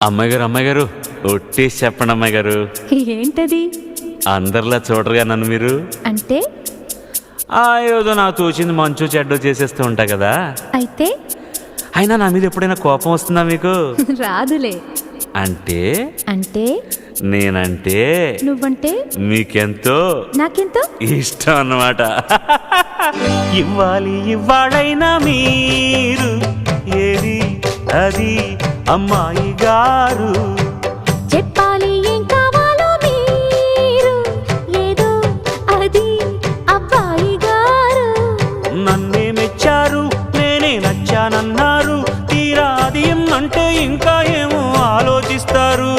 అమ్మాయి గారు ఒట్టేసి చెప్పండి అమ్మాయి గారు. ఏంటది? అందరిలా చూడరుగా నన్ను మీరు. అంటే ఏదో నాకు తోచింది మంచు చెడ్డో చేసేస్తూ ఉంటా కదా. అయితే అయినా నా మీద ఎప్పుడైనా కోపం వస్తుందా మీకు? రాదులే. అంటే అంటే నేనంటే నువ్వంటే మీకెంతో నాకెంతో ఇష్టం అన్నమాట. ఇవ్వాలైనా మీరు ఏది అది అమ్మాయి గారు. చెప్పాలి ఏం కావాలో మీరు ఏదో అది అబ్బాయి గారు. నన్నే మెచ్చారు, నేనే నచ్చానన్నారు. తీరా అది అంటే ఇంకా ఏమో ఆలోచిస్తారు.